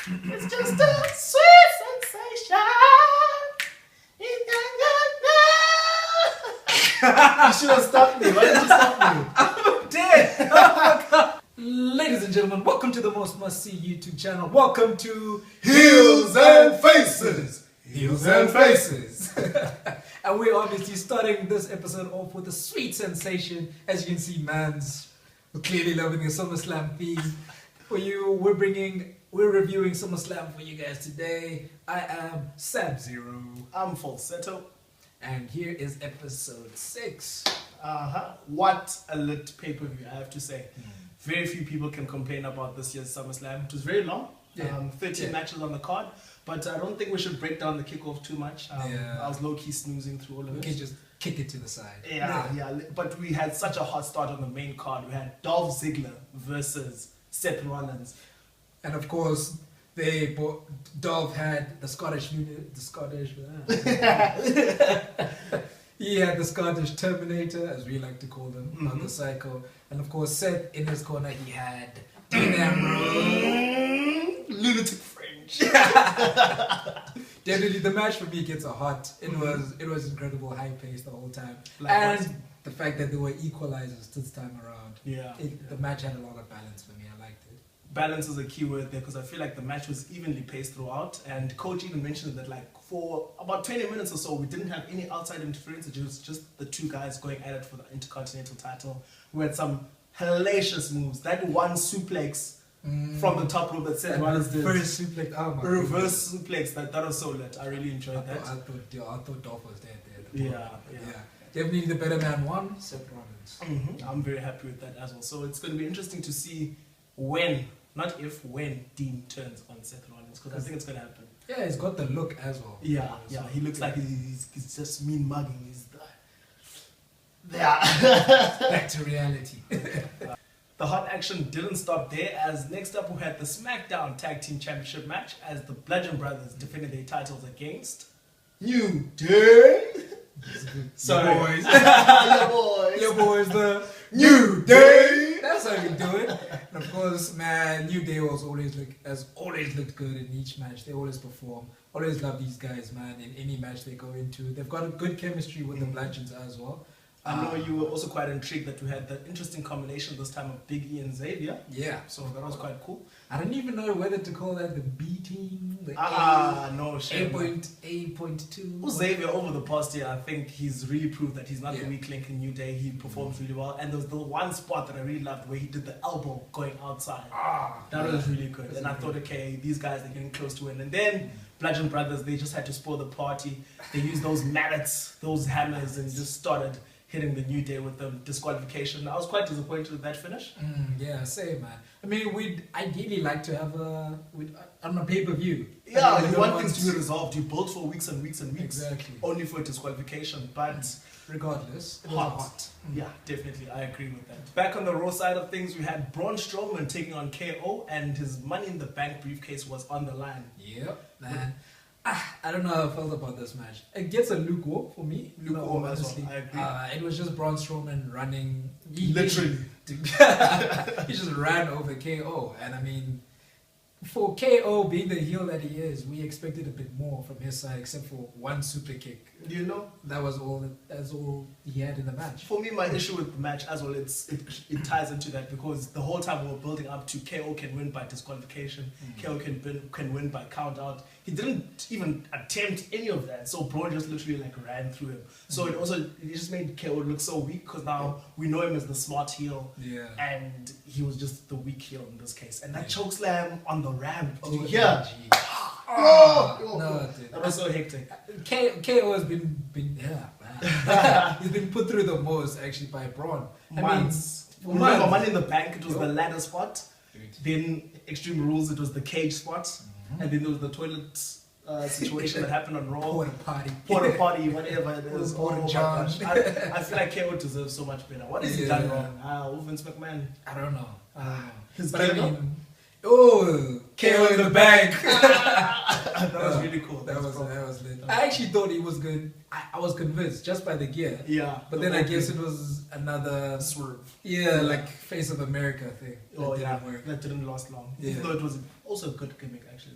It's just a sweet sensation. You should have stopped me. Why did you stop me? I'm dead. Oh my God. Ladies and gentlemen, welcome to the most must-see YouTube channel. Welcome to Heels and Faces. Heels and Faces. And we're obviously starting this episode off with a sweet sensation. As you can see, man's clearly loving the SummerSlam theme. For you, we're reviewing SummerSlam for you guys today. I am Sub-Zero. I'm Falsetto. And here is episode 6. What a lit pay-per-view, I have to say. Very few people can complain about this year's SummerSlam. It was very long. 13 matches on the card. But I don't think we should break down the kickoff too much. I was low-key snoozing through all of it. We can just kick it to the side. Yeah. But we had such a hot start on the main card. We had Dolph Ziggler versus Seth Rollins. And of course, Dolph had the Scottish he had the Scottish Terminator, as we like to call them, not the Psycho. And of course, Seth in his corner, he had Dean Ambrose. Lunatic French. Definitely, the match for me gets a hot. It was incredible, high pace the whole time, the fact that there were equalizers this time around. The match had a lot of balance for me. I liked it. Balance is a key word there because I feel like the match was evenly paced throughout, and coach even mentioned that like for about 20 minutes or so we didn't have any outside interference. It was just the two guys going at it for the Intercontinental title. We had some hellacious moves. That one suplex from the top rope that Seth Rollins did. First suplex, reverse suplex. That was so lit. I really enjoyed that. I thought Dolph was there. Yeah. Definitely the better man won, Seth Rollins. I'm very happy with that as well. So it's going to be interesting to see when Dean turns on Seth Rollins, because I think it's going to happen. Yeah, he's got the look as well. Yeah, he looks like he's just mean mugging. He's back to reality. The hot action didn't stop there, as next up we had the SmackDown Tag Team Championship match as the Bludgeon Brothers defended their titles against New Day. Sorry, boys. Your boys, the New Day. That's how we do it. And of course, man, New Day has always looked good in each match. They always perform. Always love these guys, man. In any match they go into, they've got a good chemistry with the Bludgeons as well. I know you were also quite intrigued that we had the interesting combination this time of Big E and Xavier. Yeah. So that was quite cool. I don't even know whether to call that the B team, the no shame. A.2. Xavier over the past year, I think he's really proved that he's not the weak link in New Day. He performs really well. And there was the one spot that I really loved where he did the elbow going outside. That was really good. And I thought, okay, these guys are getting close to win. And then Bludgeon Brothers, they just had to spoil the party. They used those mallets, those hammers, and just started hitting the New Day with the disqualification. I was quite disappointed with that finish. Yeah, same, man. I mean, we'd ideally like to have on a pay-per-view. Yeah, you want things to be resolved. You build for weeks and weeks and weeks. Exactly. Only for a disqualification. But regardless, it was hot. Yeah, definitely. I agree with that. Back on the Raw side of things, we had Braun Strowman taking on KO, and his Money in the Bank briefcase was on the line. Yep, man. I don't know how I felt about this match. It gets a lukewarm for me. Lukewarm as well, I agree. It was just Braun Strowman running. Literally. He just ran over KO. And I mean, for KO being the heel that he is, we expected a bit more from his side, except for one super kick. You know? That's all he had in the match. For me, my issue with the match as well, it ties into that, because the whole time we were building up to KO can win by disqualification, KO can win by count out. He didn't even attempt any of that, so Braun just literally like ran through him. So it just made KO look so weak, because now we know him as the smart heel, and he was just the weak heel in this case. And that chokeslam on the ramp, no, dude. That was so hectic. KO has been he's been put through the most actually by Braun. Remember Money in the Bank, it was the ladder spot. Then Extreme Rules, it was the cage spot. And then there was the toilet situation that happened on Raw. Porta party, whatever it is. Oh my gosh. I feel like KO deserves so much better. What has he done wrong? Vince McMahon? I don't know. His KO in the Bank. That was really cool. That was lit. I actually thought he was good. I was convinced just by the gear. Yeah. But then I guess it was another swerve. Yeah, like Face of America thing. That didn't last long. Yeah. Even though it was also a good gimmick, actually.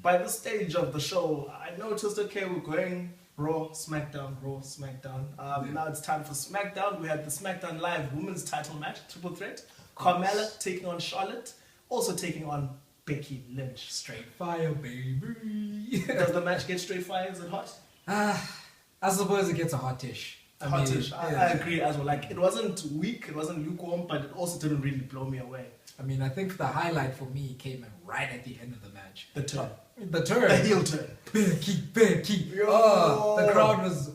By this stage of the show, I noticed, okay, we're going Raw, SmackDown, Raw, SmackDown. Now it's time for SmackDown. We had the SmackDown Live Women's Title match, triple threat. Carmella taking on Charlotte, also taking on Becky Lynch. Straight fire, baby. Does the match get straight fire? Is it hot? I suppose it gets a hotish. I agree as well. Like, it wasn't weak, it wasn't lukewarm, but it also didn't really blow me away. I mean, I think the highlight for me came right at the end of the match. The turn. The heel turn. Becky. Oh, the crowd was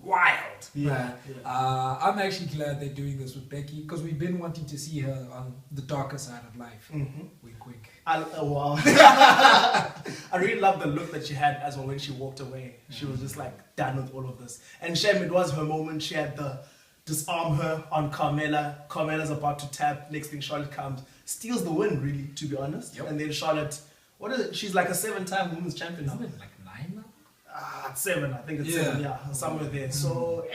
wild. Yeah. I'm actually glad they're doing this with Becky because we've been wanting to see her on the darker side of life. Wink, wink. Wow. I really love the look that she had as well when she walked away. She was just like done with all of this. And shame it was her moment. She had the disarm her on Carmella. Carmella's about to tap. Next thing, Charlotte comes, steals the win, really, to be honest. Yep. And then Charlotte, what is it? She's like a 7-time women's champion now. Isn't it like 9 now? It's 7. I think it's 7. Yeah, somewhere there. So,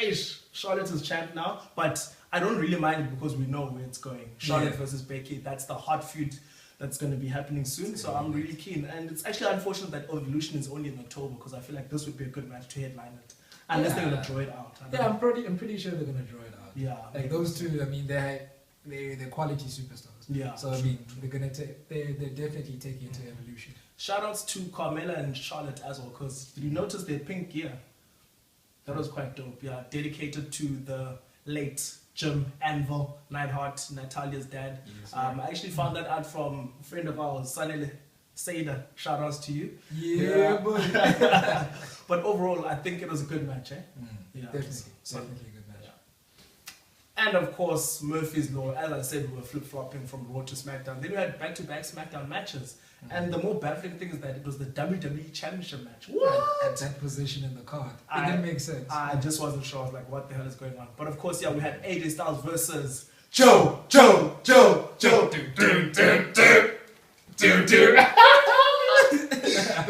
Charlotte is champ now. But I don't really mind it because we know where it's going. Charlotte versus Becky. That's the hot feud that's going to be happening soon. So I'm really keen. And it's actually unfortunate that Evolution is only in October because I feel like this would be a good match to headline it. Unless they're going to draw it out. I'm pretty sure they're going to draw it out. Yeah. Like those two, I mean, they're quality superstars. Yeah. So I mean, they're definitely taking it to Evolution. Shoutouts to Carmella and Charlotte as well, because did you notice their pink gear? That was quite dope. Yeah, dedicated to the late Jim Anvil Neidhart, Natalia's dad. Yes, I actually found that out from a friend of ours, Sanele Saida. Shoutouts to you. Yeah, boy. But overall, I think it was a good match, eh? Yeah, definitely a good match. And of course, Murphy's Law. As I said, we were flip-flopping from Raw to SmackDown. Then we had back-to-back SmackDown matches. And the more baffling thing is that it was the WWE Championship match. What? At that position in the card. It didn't make sense. I just wasn't sure. I was like, what the hell is going on? But of course, we had AJ Styles versus Joe.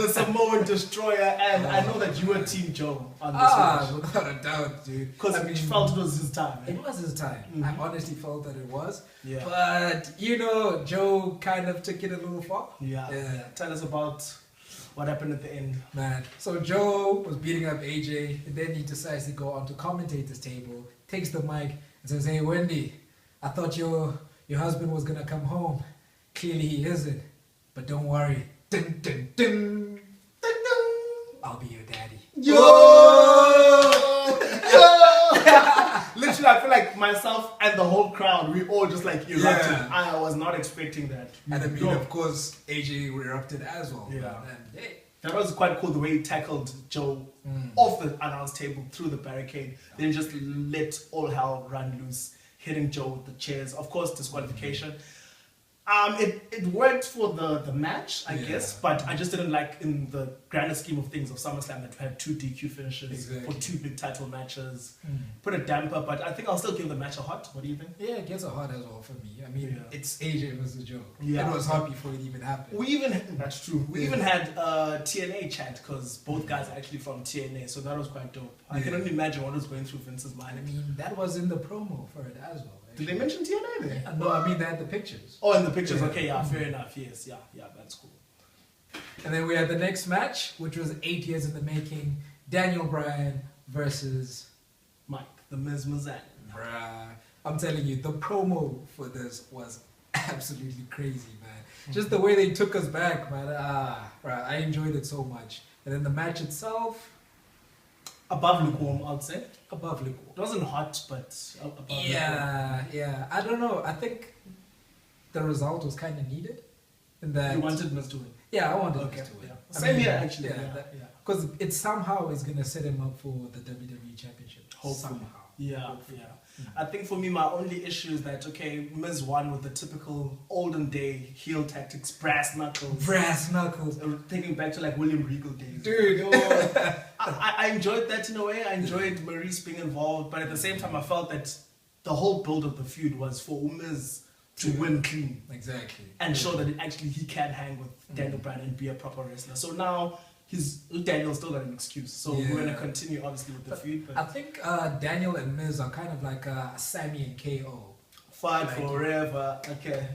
the Samoan Destroyer. And I know that you were Team Joe on this match. Without a doubt, dude. Because I felt it was his time. It was his time. I honestly felt that it was. Yeah. But, Joe kind of took it a little far. Yeah. Tell us about what happened at the end. Man. So Joe was beating up AJ, and then he decides to go onto commentator's table, takes the mic, and says, "Hey, Wendy, I thought your husband was going to come home. Clearly he isn't. But don't worry. Dun, dun, dun. Dun, dun. I'll be your daddy." Literally, I feel like myself and the whole crowd, we all just like erupted. Yeah. I was not expecting that. And I mean, of course, AJ erupted as well. Yeah. And, hey. That was quite cool, the way he tackled Joe off the announce table through the barricade. Then just let all hell run loose, hitting Joe with the chairs. Of course, disqualification. It worked for the match, I guess, but I just didn't like in the grander scheme of things of SummerSlam that we had 2 DQ finishes for 2 big title matches. Put a damper, but I think I'll still give the match a hot. What do you think? Yeah, it gets a hot as well for me. I mean, it's AJ versus Joe. Yeah. It was hot before it even happened. That's true. We even had TNA chat because both guys are actually from TNA, so that was quite dope. I can only imagine what was going through Vince's mind. I mean, that was in the promo for it as well. Did they mention TNA there? Yeah, no, I mean they had the pictures. Oh, in the pictures. Okay, fair enough. Yes, that's cool. And then we had the next match, which was 8 years in the making. Daniel Bryan versus Mike, the Miz Mazan. Bruh, I'm telling you, the promo for this was absolutely crazy, man. Just the way they took us back, man. Bruh, I enjoyed it so much. And then the match itself, above lukewarm, I'd say. Above lukewarm. It wasn't hot, but above lukewarm. Yeah. I don't know. I think the result was kind of needed. In that, you wanted Miz to win? Yeah, I wanted Miz to win. Yeah. Same here, actually. Because it somehow is going to set him up for the WWE Championship. Hopefully. Somehow. Yeah. I think for me, my only issue is that, Miz won with the typical olden day heel tactics, brass knuckles. Taking back to like William Regal days. Dude. I enjoyed that in a way. I enjoyed Maurice being involved, but at the same time, I felt that the whole build of the feud was for Miz to win clean. Exactly. And show that he can hang with Daniel Bryan and be a proper wrestler. So now Daniel's still got an excuse. So we're going to continue, obviously, with the feud. But I think Daniel and Miz are kind of like Sammy and KO. Fight forever. Okay.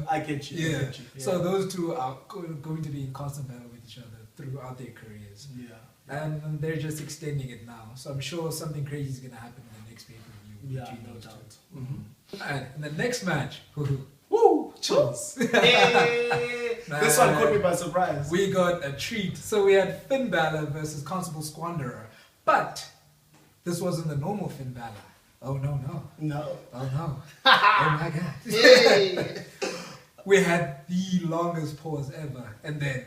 I get you. Yeah. I get you. So those two are going to be in constant battle with each other throughout their careers. Yeah. And they're just extending it now. So I'm sure something crazy is going to happen in the next pay-per-view. Yeah, no doubt. And in the next match, woo! Chills. Hey! This one caught me by surprise. We got a treat. So we had Finn Balor versus Constable Squanderer. But this wasn't the normal Finn Balor. Oh, no. No. Oh, no. Oh, my God. Yay! We had the longest pause ever. And then...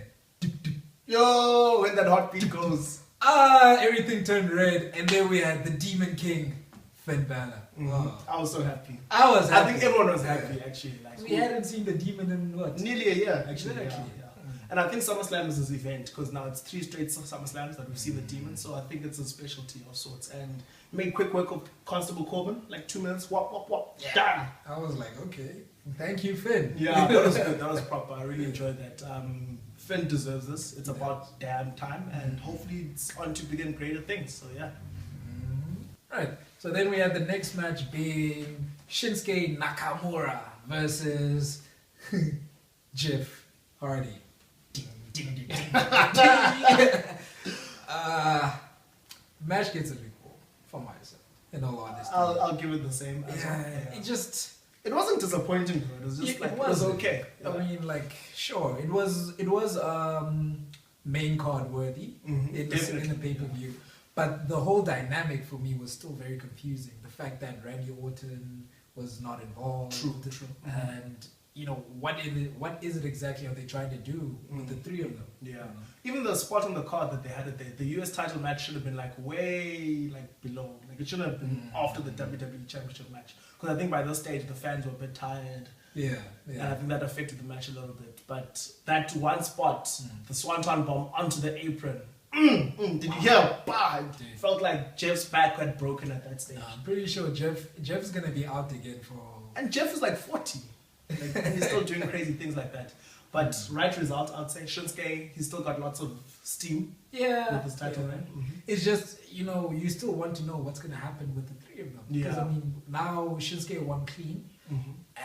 Yo, when that heartbeat goes. Everything turned red. And then we had the Demon King, Finn Balor. Oh. I was so happy. I was happy. I think everyone was happy, actually. We hadn't seen the demon in what? Nearly a year, actually. Exactly. Yeah. And I think SummerSlam is his event because now it's 3 straight SummerSlams that we've seen the demon. So I think it's a specialty of sorts. And made quick work of Constable Corbin, like 2 minutes, whop, done. I was like, okay, thank you, Finn. Yeah, that was good. That was proper. I really enjoyed that. Finn deserves this. It's about damn time, and hopefully it's on to begin greater things. So yeah. Right. So then we had the next match being Shinsuke Nakamura versus Jeff Hardy. Match gets a lukewarm for myself. In all honesty, I'll give it the same. It wasn't disappointing though. It was just it was okay. I mean, like, sure, it was main card worthy in the pay-per-view. But the whole dynamic for me was still very confusing. The fact that Randy Orton was not involved. True. And, what is it exactly are they trying to do with the three of them? Yeah. Even the spot on the card that they had it there, the US title match should have been way below. Like it shouldn't have been after the WWE Championship match. Because I think by this stage the fans were a bit tired. Yeah. And I think that affected the match a little bit. But that one spot, the Swanton bomb onto the apron. Did you hear? Bah! It felt like Jeff's back had broken at that stage. I'm pretty sure Jeff's gonna be out again for. And Jeff is like 40. And he's still doing crazy things like that. But right result, I'd say Shinsuke, he's still got lots of steam with his title reign. It's just, you still want to know what's gonna happen with the three of them. Because I mean, now Shinsuke won clean,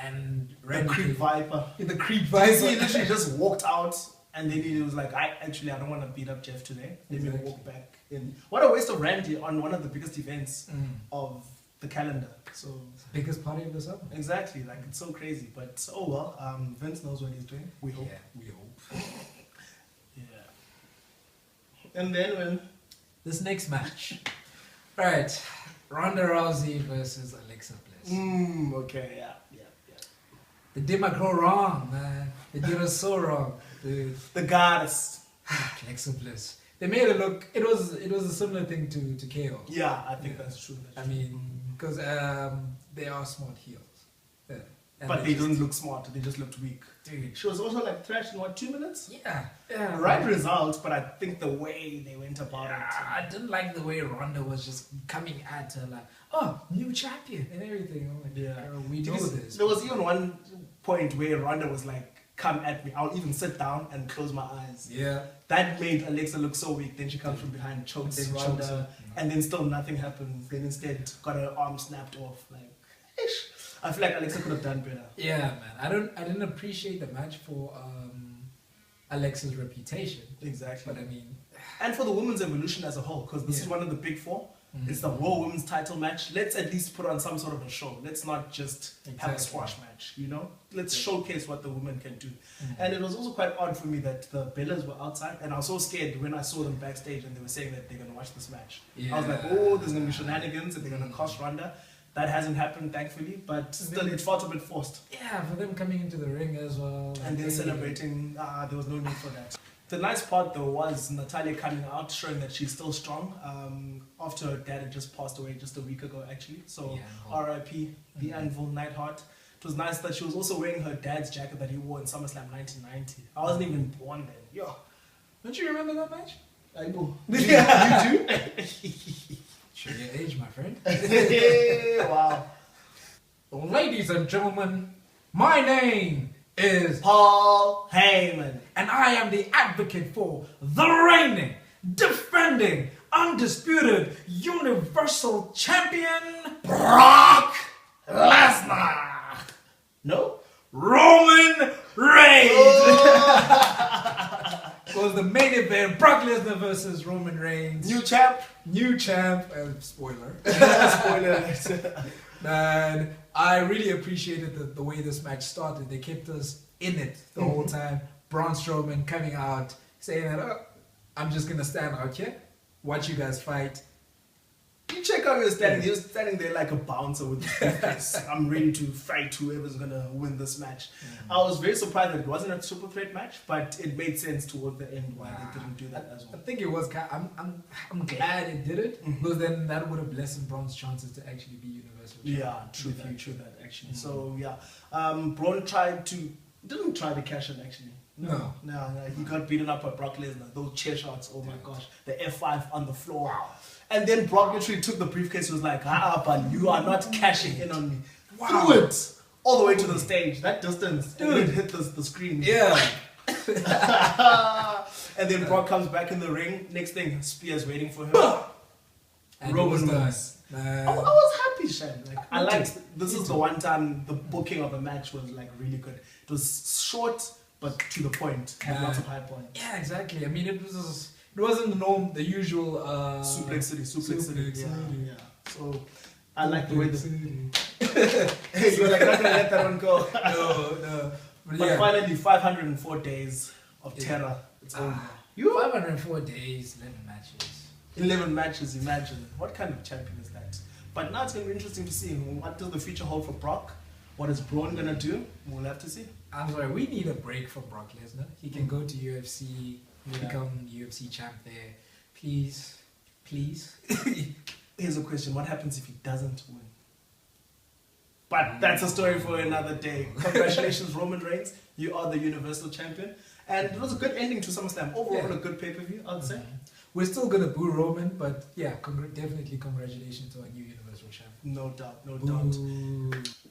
and the Creep Viper. The Creep Viper. He literally just walked out. And then he was like, I don't want to beat up Jeff today. Let me walk back in. What a waste of Randy on one of the biggest events of the calendar. So biggest party of the summer. Exactly. Like, it's so crazy. But, oh well, Vince knows what he's doing. We hope. Yeah, we hope. Yeah. And then when... This next match. Right. Ronda Rousey versus Alexa Bliss. Okay, yeah. They did my girl wrong, man. They did us so wrong. The goddess. Alexa Bliss. They made it look. It was a similar thing to KO. Yeah, I think that's true. I mean, because they are smart heels. Yeah. But they didn't look smart. They just looked weak. Dude. She was also like thrashed in 2 minutes? Yeah. Right result, but I think the way they went about it. I didn't like the way Ronda was just coming at her like, oh, new champion and everything. I'm like, we know this. There was even one point where Ronda was like, come at me. I'll even sit down and close my eyes. Yeah. That made Alexa look so weak. Then she comes from behind, chokes Ronda, and then still nothing happens. Then instead got her arm snapped off. Like, ish. I feel like Alexa could have done better. Yeah, man. I didn't appreciate the match for Alexa's reputation. Exactly. But I mean, and for the women's evolution as a whole, because this is one of the big four. It's the Raw Women's title match. Let's at least put on some sort of a show. Let's not just have a squash match, Let's showcase what the women can do. And it was also quite odd for me that the Bellas were outside, and I was so scared when I saw them backstage and they were saying that they're going to watch this match. I was like, oh, there's going to be shenanigans and they're going to cost Ronda. That hasn't happened, thankfully, but still it felt a bit forced. Yeah, for them coming into the ring as well. And then celebrating, there was no need for that. The nice part though was Natalya coming out, showing that she's still strong after her dad had just passed away just a week ago actually. So R.I.P. The Anvil, Neidhart. It was nice that she was also wearing her dad's jacket that he wore in SummerSlam 1990. I wasn't even born then. Yo. Don't you remember that match? I know. You do? Show your age, my friend. Wow. Ladies and gentlemen, My name is Paul Heyman. and I am the advocate for the reigning, defending, undisputed, universal champion, Brock Lesnar. No? Roman Reigns. Oh. Was the main event, Brock Lesnar versus Roman Reigns. New champ. New champ. Spoiler. Spoiler. And I really appreciated the way this match started. They kept us in it the whole time. Braun Strowman coming out, saying that, oh, I'm just going to stand out here, watch you guys fight. You check out your standing. You're standing there like a bouncer with his briefcase. I'm ready to fight whoever's gonna win this match. I was very surprised that it wasn't a super threat match, but it made sense toward the end why they didn't do that as I well. think it was. I'm glad it did it because then that would have lessened Braun's chances to actually be universal champion. Yeah, true that. True that actually. So yeah, Braun didn't try to cash in actually. No, he got beaten up by Brock Lesnar. Those chair shots, oh my gosh. The F5 on the floor. Wow. And then Brock literally took the briefcase and was like, but you are not cashing in on me. Wow. Threw it all the way to the stage. That distance, dude, it hit the screen. Yeah. And then Brock comes back in the ring. Next thing, Spears waiting for him. And Roman was I was happy, Shane. Like, I liked, this is the one time the booking of the match was like really good. It was short, but to the point. Had lots of high points. Yeah, exactly. I mean, it wasn't the usual Suplex City. Yeah. Yeah. So I like the way hey, you're like not gonna let that one go. No. But finally, 504 days of terror. It's over. 504 days, 11 matches. 11 matches. Imagine what kind of champion is that? But now it's gonna be interesting to see what does the future hold for Brock. What is Braun gonna do? We'll have to see. I'm sorry, we need a break from Brock Lesnar. He can go to UFC, become UFC champ there. Please. Here's a question: what happens if he doesn't win? But that's a story for another day. Congratulations, Roman Reigns. You are the Universal Champion. And it was a good ending to SummerSlam. Overall, a good pay-per-view, I'd say. We're still going to boo Roman, but yeah, definitely congratulations to our new Universal Champion. No doubt.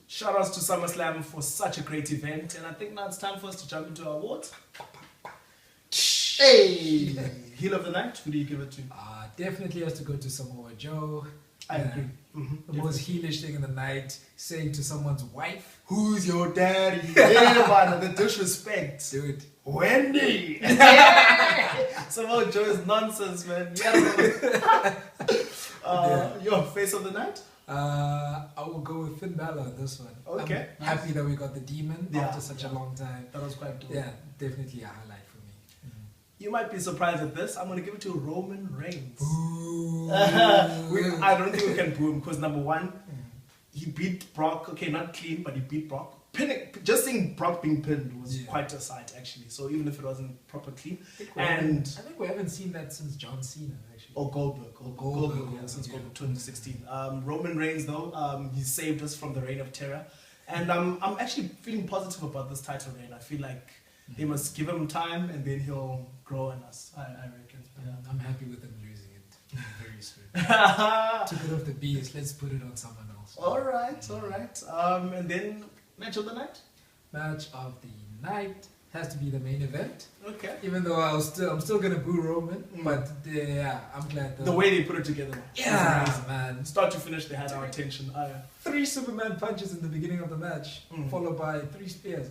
Shout outs to SummerSlam for such a great event. And I think now it's time for us to jump into our awards. Hey! Heel of the night, who do you give it to? Definitely has to go to Samoa Joe. I agree. The most heelish thing in the night, saying to someone's wife, "Who's your daddy?" Yeah, man, the disrespect. Dude. Wendy! Samoa Joe is nonsense, man. Your face of the night? I will go with Finn Balor on this one. Okay. I'm happy that we got the demon after such a long time. That was quite dope. Yeah, definitely a highlight for me. You might be surprised at this. I'm going to give it to Roman Reigns. Ooh. I don't think we can boo him because number one, he beat Brock. Okay, not clean, but he beat Brock. Just seeing Brock being pinned was quite a sight, actually. So even if it wasn't proper clean, I think we haven't seen that since John Cena, actually. Or Goldberg, since Goldberg 2016. Roman Reigns, though, he saved us from the reign of terror, and I'm actually feeling positive about this title reign. I feel like they must give him time, and then he'll grow on us. I reckon. Yeah. I'm happy with him losing it very soon. Took it off the beast. Let's put it on someone else. All right. And then match of the night. Match of the night has to be the main event. Okay. Even though I'm still gonna boo Roman, but I'm glad the way they put it together. Yeah, amazing, man. Start to finish, they had our attention. 3 Superman punches in the beginning of the match, followed by 3 spears.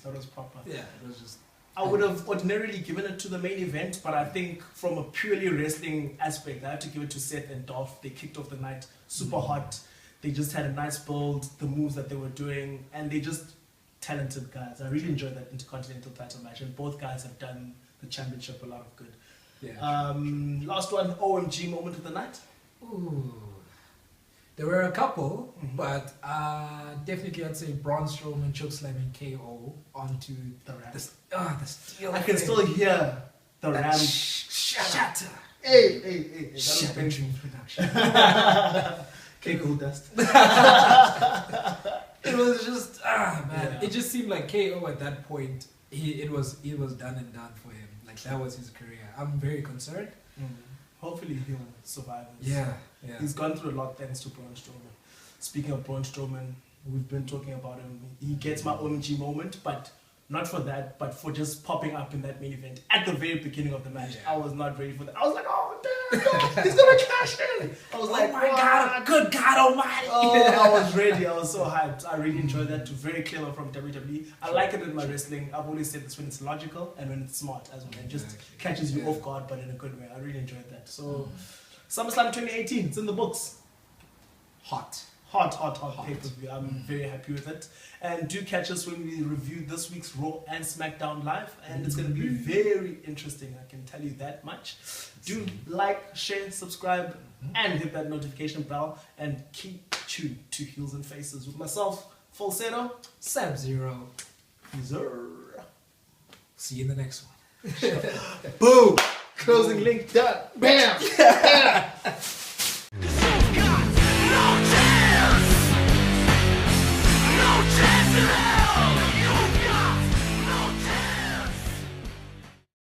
That was proper. Yeah, it was just. I would have ordinarily given it to the main event, but I think from a purely wrestling aspect, I have to give it to Seth and Dolph. They kicked off the night super hot. They just had a nice build, the moves that they were doing, and they just talented guys. I really enjoyed that Intercontinental title match, and both guys have done the championship a lot of good. Yeah. Last one, OMG moment of the night. Ooh. There were a couple, but definitely I'd say Braun Strowman chokeslamming KO onto the ramp. The steel. I can still hear the ramp shatter. Hey. Shatter Dreams production. Okay, cool dust. It was just man. It just seemed like KO at that point. It was done and done for him. Like that was his career. I'm very concerned. Hopefully he'll survive this. Yeah. He's gone through a lot thanks to Braun Strowman. Speaking of Braun Strowman, We've been talking about him. He gets my OMG moment, but not for that, but for just popping up in that main event at the very beginning of the match. Yeah. I was not ready for that. I was like, oh damn, no, he's gonna cash in. I was like, oh my God, good God Almighty! Oh, I was ready. I was so hyped. I really enjoyed that. Very clever from WWE. I like it in my wrestling. I've always said this when it's logical and when it's smart as well. It just catches you off guard, but in a good way. I really enjoyed that. So, SummerSlam 2018. It's in the books. Hot. Hot pay-per-view. I'm very happy with it. And do catch us when we review this week's Raw and SmackDown live. And it's going to be very interesting. I can tell you that much. Do like, share, subscribe, and hit that notification bell. And keep tuned to Heels and Faces with myself, Falsetto. Sub-Zero. See you in the next one. Boom! Closing link done. Bam!